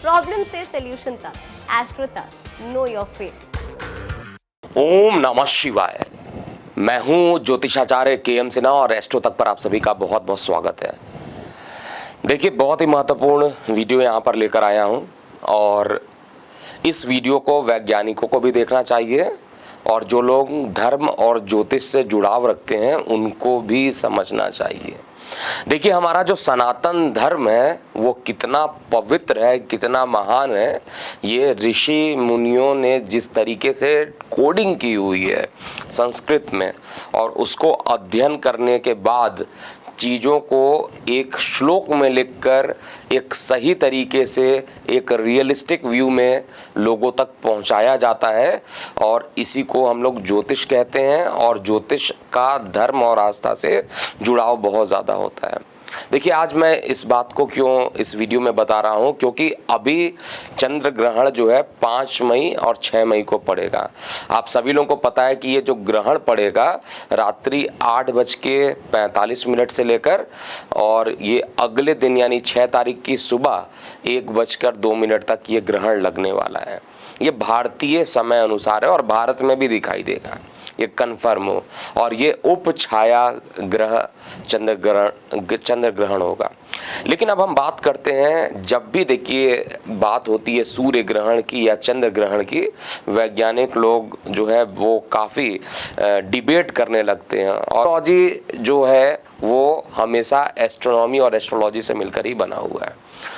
Problem से solution तक, astro तक, नो योर फेट। ओम नमः शिवाय। मैं हूं ज्योतिषाचार्य के.एम. सिन्हा और एस्ट्रो तक पर आप सभी का बहुत बहुत स्वागत है। देखिए, बहुत ही महत्वपूर्ण वीडियो यहां पर लेकर आया हूं और इस वीडियो को वैज्ञानिकों को भी देखना चाहिए और जो लोग धर्म और ज्योतिष से जुड़ाव रखते हैं उनको भी समझना चाहिए। देखिए, हमारा जो सनातन धर्म है वो कितना पवित्र है, कितना महान है। ये ऋषि मुनियों ने जिस तरीके से कोडिंग की हुई है संस्कृत में और उसको अध्ययन करने के बाद चीज़ों को एक श्लोक में लिखकर एक सही तरीके से एक रियलिस्टिक व्यू में लोगों तक पहुंचाया जाता है और इसी को हम लोग ज्योतिष कहते हैं। और ज्योतिष का धर्म और आस्था से जुड़ाव बहुत ज़्यादा होता है। देखिए, आज मैं इस बात को क्यों इस वीडियो में बता रहा हूं, क्योंकि अभी चंद्र ग्रहण जो है 5 मई और 6 मई को पड़ेगा। आप सभी लोगों को पता है कि ये जो ग्रहण पड़ेगा रात्रि 8:45 से लेकर और ये अगले दिन यानी 6 तारीख की सुबह 1:02 तक ये ग्रहण लगने वाला है। ये भारतीय समय अनुसार है और भारत में भी दिखाई देगा, ये कन्फर्म हो। और ये उप छाया ग्रह चंद्र ग्रहण होगा। लेकिन अब हम बात करते हैं, जब भी देखिए बात होती है सूर्य ग्रहण की या चंद्र ग्रहण की, वैज्ञानिक लोग जो है वो काफ़ी डिबेट करने लगते हैं। और एस्ट्रोलॉजी जो है वो हमेशा एस्ट्रोनॉमी और एस्ट्रोलॉजी से मिलकर ही बना हुआ है।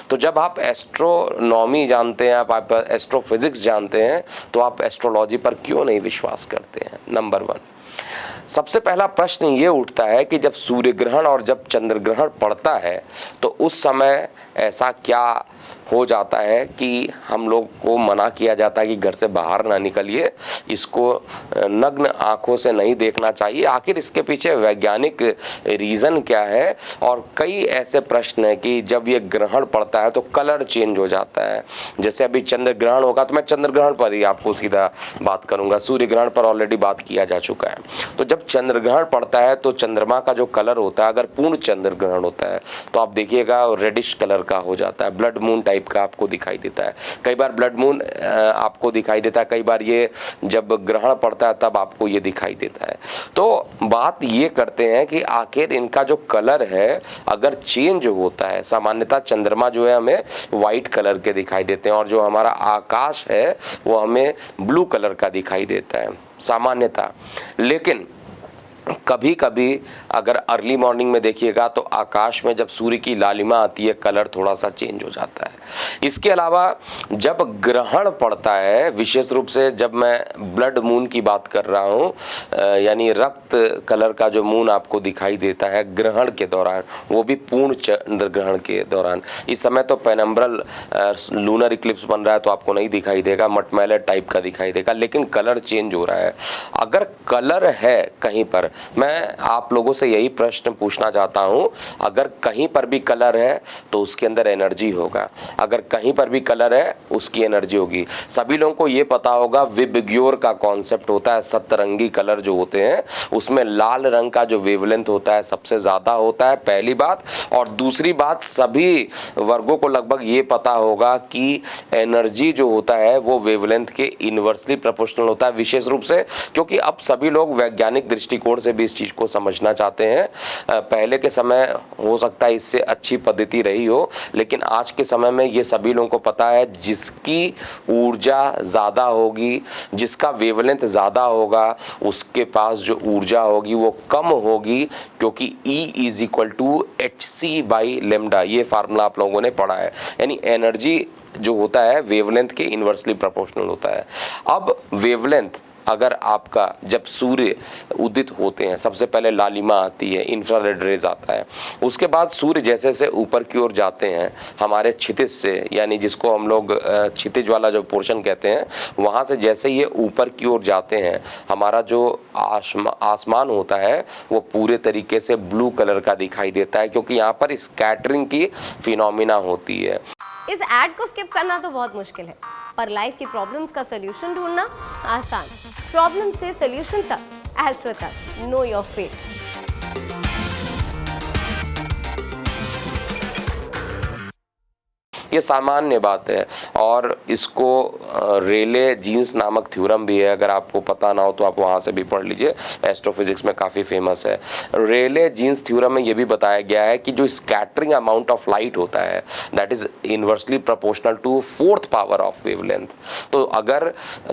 तो जब आप एस्ट्रोनॉमी जानते हैं, आप एस्ट्रोफिजिक्स जानते हैं, तो आप एस्ट्रोलॉजी पर क्यों नहीं विश्वास करते हैं? नंबर 1, सबसे पहला प्रश्न ये उठता है कि जब सूर्य ग्रहण और जब चंद्र ग्रहण पड़ता है तो उस समय ऐसा क्या हो जाता है कि हम लोग को मना किया जाता है कि घर से बाहर ना निकलिए, इसको नग्न आंखों से नहीं देखना चाहिए। आखिर इसके पीछे वैज्ञानिक रीज़न क्या है? और कई ऐसे प्रश्न हैं कि जब ये ग्रहण पड़ता है तो कलर चेंज हो जाता है। जैसे अभी चंद्र ग्रहण होगा तो मैं चंद्र ग्रहण पर ही आपको सीधा बात करूंगा, सूर्य ग्रहण पर ऑलरेडी बात किया जा चुका है। तो जब चंद्र ग्रहण पड़ता है तो चंद्रमा का जो कलर होता है, अगर पूर्ण चंद्र ग्रहण होता है तो आप देखिएगा रेडिश कलर का हो जाता है, ब्लड मून टाइप का आपको दिखाई देता है। कई बार ब्लड मून आपको दिखाई देता है, कई बार ये जब ग्रहण पड़ता है तब आपको ये दिखाई देता है। तो बात ये करते हैं कि आखिर इनका जो कलर है अगर चेंज होता है, सामान्यतः चंद्रमा जो है हमें वाइट कलर के दिखाई देते हैं और जो हमारा आकाश है वो हमें ब्लू कलर का दिखाई देता है सामान्यतः। लेकिन कभी कभी अगर अर्ली मॉर्निंग में देखिएगा तो आकाश में जब सूर्य की लालिमा आती है कलर थोड़ा सा चेंज हो जाता है। इसके अलावा जब ग्रहण पड़ता है, विशेष रूप से जब मैं ब्लड मून की बात कर रहा हूँ, यानी रक्त कलर का जो मून आपको दिखाई देता है ग्रहण के दौरान, वो भी पूर्ण चंद्र ग्रहण के दौरान। इस समय तो पेनम्ब्रल लूनर इक्लिप्स बन रहा है तो आपको नहीं दिखाई देगा, मटमैले टाइप का दिखाई देगा, लेकिन कलर चेंज हो रहा है। अगर कलर है कहीं पर, मैं आप लोगों से यही प्रश्न पूछना चाहता हूं, अगर कहीं पर भी कलर है तो उसके अंदर एनर्जी होगा, अगर कहीं पर भी कलर है उसकी एनर्जी होगी। सभी लोगों को ये पता होगा विबग्योर का कॉन्सेप्ट होता है, सतरंगी कलर जो होते हैं उसमें लाल रंग का जो वेवलेंथ होता है सबसे ज़्यादा होता है, पहली बात। और दूसरी बात, सभी वर्गों को लगभग ये पता होगा कि एनर्जी जो होता है वो वेवलेंथ के इन्वर्सली प्रोपोर्शनल होता है, विशेष रूप से क्योंकि अब सभी लोग वैज्ञानिक दृष्टिकोण से भी इस चीज़ को समझना चाहते हैं। पहले के समय हो सकता है इससे अच्छी पद्धति रही हो, लेकिन आज के समय में ये सभी लोगों को पता है जिसकी ऊर्जा ज़्यादा होगी, जिसका वेवलेंथ ज़्यादा होगा, उसके पास जो ऊर्जा होगी वो कम होगी, क्योंकि E = hc/λ, ये फार्मूला आप लोगों ने पढ़ा है। यानी एनर्जी जो होता है वेवलेंथ के इन्वर्सली प्रोपोर्शनल होता है। अब वेवलेंथ अगर आपका जब सूर्य उदित होते हैं सबसे पहले लालिमा आती है, इंफ्रारेड रेज आता है, उसके बाद सूर्य जैसे जैसे ऊपर की ओर जाते हैं हमारे क्षितिज से, यानी जिसको हम लोग क्षितिज वाला जो पोर्शन कहते हैं, वहाँ से जैसे ये ऊपर की ओर जाते हैं हमारा जो आसमान होता है वो पूरे तरीके से ब्लू कलर का दिखाई देता है, क्योंकि यहाँ पर स्कैटरिंग की फिनोमिना होती है। इस ऐड को स्किप करना तो बहुत मुश्किल है, पर लाइफ की प्रॉब्लम्स का सलूशन ढूंढना आसान। प्रॉब्लम से सलूशन तक, एस्ट्रो तक, नो योर फेट। ये सामान्य बात है। और इसको रेले जीन्स नामक थ्योरम भी है, अगर आपको पता ना हो तो आप वहाँ से भी पढ़ लीजिए, एस्ट्रोफिजिक्स में काफ़ी फेमस है। रेले जीन्स थ्योरम में ये भी बताया गया है कि जो स्कैटरिंग अमाउंट ऑफ लाइट होता है that is inversely proportional to 4th power of wavelength. तो अगर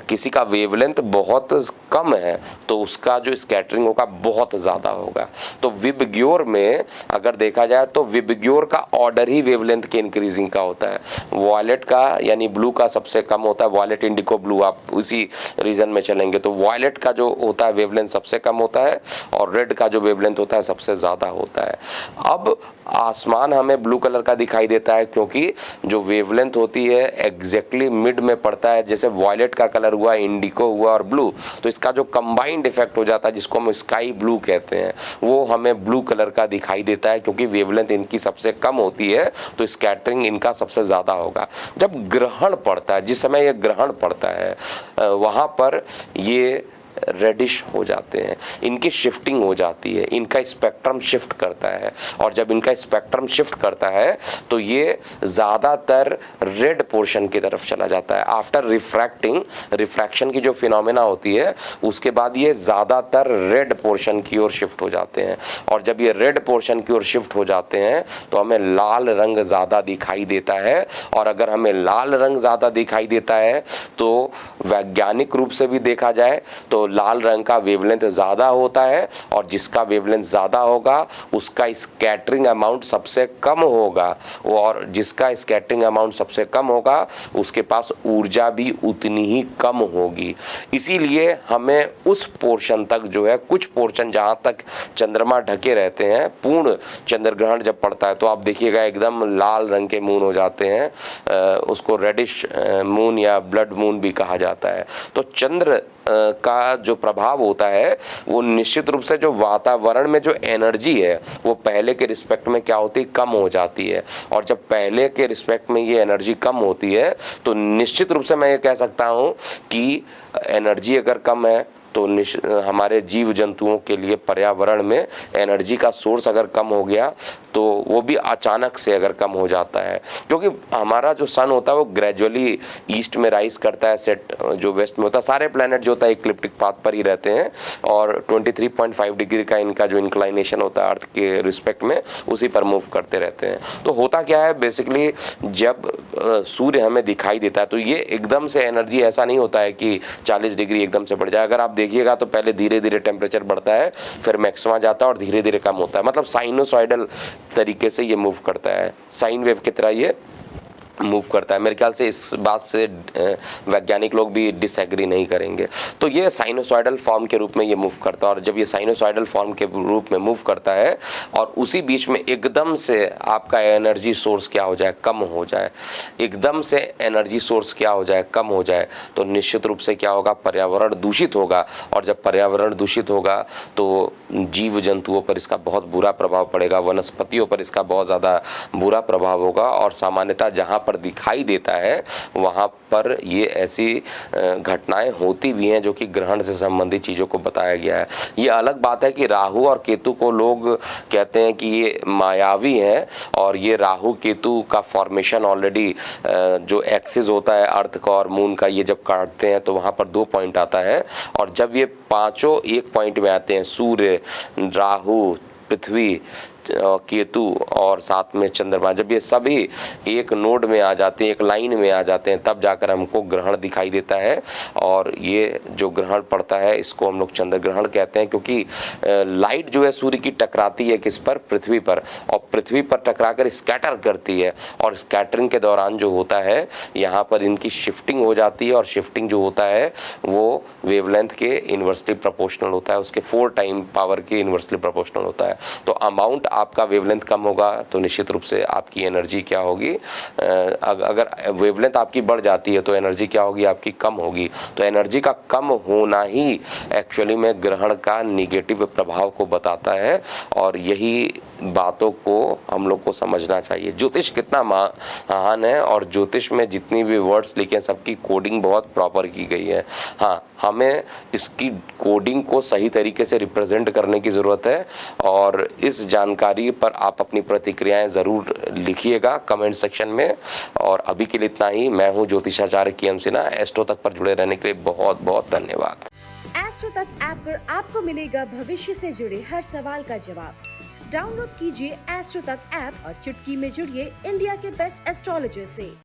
किसी का वेवलेंथ बहुत कम है तो उसका जो स्कैटरिंग होगा बहुत ज़्यादा होगा। तो विबग्योर में अगर देखा जाए तो विबग्योर का ऑर्डर ही वेवलेंथ के इंक्रीजिंग का होता है। वॉयलेट का यानी ब्लू का सबसे कम होता है, वॉयलेट इंडिको ब्लू, आप उसी रीजन में चलेंगे तो वॉयलेट का जो होता है वेवलेंथ सबसे कम होता है और रेड का जो वेवलेंथ होता है सबसे ज़्यादा होता है। अब आसमान हमें ब्लू कलर का दिखाई देता है क्योंकि जो वेवलेंथ होती है एग्जैक्टली मिड में पड़ता है। जैसे वॉयलेट का कलर हुआ, इंडिको हुआ और ब्लू, तो इसका जो कंबाइंड इफेक्ट हो जाता है जिसको हम स्काई ब्लू कहते हैं वो हमें ब्लू कलर का दिखाई देता है क्योंकि वेवलेंथ इनकी सबसे कम होती है तो स्कैटरिंग इनका सबसे ज़्यादा होगा। जब ग्रहण पड़ता है, जिस समय ये ग्रहण पड़ता है वहाँ पर ये रेडिश हो जाते हैं, इनकी शिफ्टिंग हो जाती है, इनका स्पेक्ट्रम शिफ्ट करता है और जब इनका स्पेक्ट्रम शिफ्ट करता है तो ये ज़्यादातर रेड पोर्शन की तरफ चला जाता है। आफ्टर रिफ्रैक्टिंग, रिफ्रैक्शन की जो फिनोमेना होती है उसके बाद ये ज़्यादातर रेड पोर्शन की ओर शिफ्ट हो जाते हैं और जब ये रेड पोर्शन की ओर शिफ्ट हो जाते हैं तो हमें लाल रंग ज़्यादा दिखाई देता है। और अगर हमें लाल रंग ज़्यादा दिखाई देता है तो वैज्ञानिक रूप से भी देखा जाए तो लाल रंग का वेवलेंथ ज़्यादा होता है और जिसका वेवलेंथ ज़्यादा होगा उसका स्कैटरिंग अमाउंट सबसे कम होगा और जिसका स्कैटरिंग अमाउंट सबसे कम होगा उसके पास ऊर्जा भी उतनी ही कम होगी। इसीलिए हमें उस पोर्शन तक जो है, कुछ पोर्शन जहाँ तक चंद्रमा ढके रहते हैं, पूर्ण चंद्र ग्रहण जब पड़ता है तो आप देखिएगा एकदम लाल रंग के मून हो जाते हैं, उसको रेडिश मून या ब्लड मून भी कहा जाता है। तो चंद्र का जो प्रभाव होता है वो निश्चित रूप से जो वातावरण में जो एनर्जी है वो पहले के रिस्पेक्ट में क्या होती है, कम हो जाती है। और जब पहले के रिस्पेक्ट में ये एनर्जी कम होती है तो निश्चित रूप से मैं ये कह सकता हूँ कि एनर्जी अगर कम है तो हमारे जीव जंतुओं के लिए पर्यावरण में एनर्जी का सोर्स अगर कम हो गया तो वो भी अचानक से अगर कम हो जाता है, क्योंकि हमारा जो सन होता है वो ग्रेजुअली ईस्ट में राइज करता है, सेट जो वेस्ट में होता है। सारे प्लैनेट जो होता है इक्लिप्टिक पाथ पर ही रहते हैं और 23.5 डिग्री का इनका जो इंक्लाइनेशन होता है अर्थ के रिस्पेक्ट में उसी पर मूव करते रहते हैं। तो होता क्या है बेसिकली, जब सूर्य हमें दिखाई देता है तो ये एकदम से एनर्जी ऐसा नहीं होता है कि 40 डिग्री एकदम से बढ़ जाए। अगर आप देखिएगा तो पहले धीरे धीरे टेम्परेचर बढ़ता है, फिर मैक्सिमा जाता है और धीरे धीरे कम होता है। मतलब साइनोसॉइडल तरीके से ये मूव करता है, साइन वेव की तरह ये मूव करता है। मेरे ख्याल से इस बात से वैज्ञानिक लोग भी डिसएग्री नहीं करेंगे। तो ये साइनोसॉइडल फॉर्म के रूप में ये मूव करता है और जब ये साइनोसॉइडल फॉर्म के रूप में मूव करता है और उसी बीच में एकदम से आपका एनर्जी सोर्स क्या हो जाए, कम हो जाए, एकदम से एनर्जी सोर्स क्या हो जाए, कम हो जाए, तो निश्चित रूप से क्या होगा, पर्यावरण दूषित होगा। और जब पर्यावरण दूषित होगा तो जीव जंतुओं पर इसका बहुत बुरा प्रभाव पड़ेगा, वनस्पतियों पर इसका बहुत ज़्यादा बुरा प्रभाव होगा। और सामान्यतः जहाँ पर दिखाई देता है वहाँ पर ये ऐसी घटनाएं होती भी हैं जो कि ग्रहण से संबंधित चीज़ों को बताया गया है। ये अलग बात है कि राहु और केतु को लोग कहते हैं कि ये मायावी हैं और ये राहु केतु का फॉर्मेशन ऑलरेडी जो एक्सिस होता है अर्थ का और मून का, ये जब काटते हैं तो वहाँ पर 2 पॉइंट आता है और जब ये पांचों एक पॉइंट में आते हैं, सूर्य, राहु, पृथ्वी, केतु और साथ में चंद्रमा, जब ये सभी एक नोड में आ जाते हैं, एक लाइन में आ जाते हैं, तब जाकर हमको ग्रहण दिखाई देता है। और ये जो ग्रहण पड़ता है इसको हम लोग चंद्र ग्रहण कहते हैं, क्योंकि लाइट जो है सूर्य की टकराती है किस पर, पृथ्वी पर, और पृथ्वी पर टकराकर स्कैटर करती है और स्कैटरिंग के दौरान जो होता है यहाँ पर इनकी शिफ्टिंग हो जाती है और शिफ्टिंग जो होता है वो वेवलेंथ के इन्वर्सली प्रोपोर्शनल होता है, उसके 4 टाइम पावर के इन्वर्सली प्रोपोर्शनल होता है। तो अमाउंट आपका वेवलेंथ कम होगा तो निश्चित रूप से आपकी एनर्जी क्या होगी, अगर वेवलेंथ आपकी बढ़ जाती है तो एनर्जी क्या होगी, आपकी कम होगी। तो एनर्जी का कम होना ही एक्चुअली में ग्रहण का निगेटिव प्रभाव को बताता है और यही बातों को हम लोग को समझना चाहिए। ज्योतिष कितना महान है और ज्योतिष में जितनी भी वर्ड्स लिखे हैं सबकी कोडिंग बहुत प्रॉपर की गई है। हाँ, हमें इसकी कोडिंग को सही तरीके से रिप्रेजेंट करने की ज़रूरत है और इस जानकारी जानकारी पर आप अपनी प्रतिक्रियाएं ज़रूर लिखिएगा कमेंट सेक्शन में। और अभी के लिए इतना ही। मैं हूं ज्योतिषाचार्य के एम सिन्हा। एस्ट्रो तक पर जुड़े रहने के लिए बहुत बहुत धन्यवाद। एस्ट्रो तक ऐप पर आपको मिलेगा भविष्य से जुड़े हर सवाल का जवाब। डाउनलोड कीजिए एस्ट्रो तक ऐप और चुटकी में जुड़िए इंडिया के बेस्ट एस्ट्रोलॉजर से।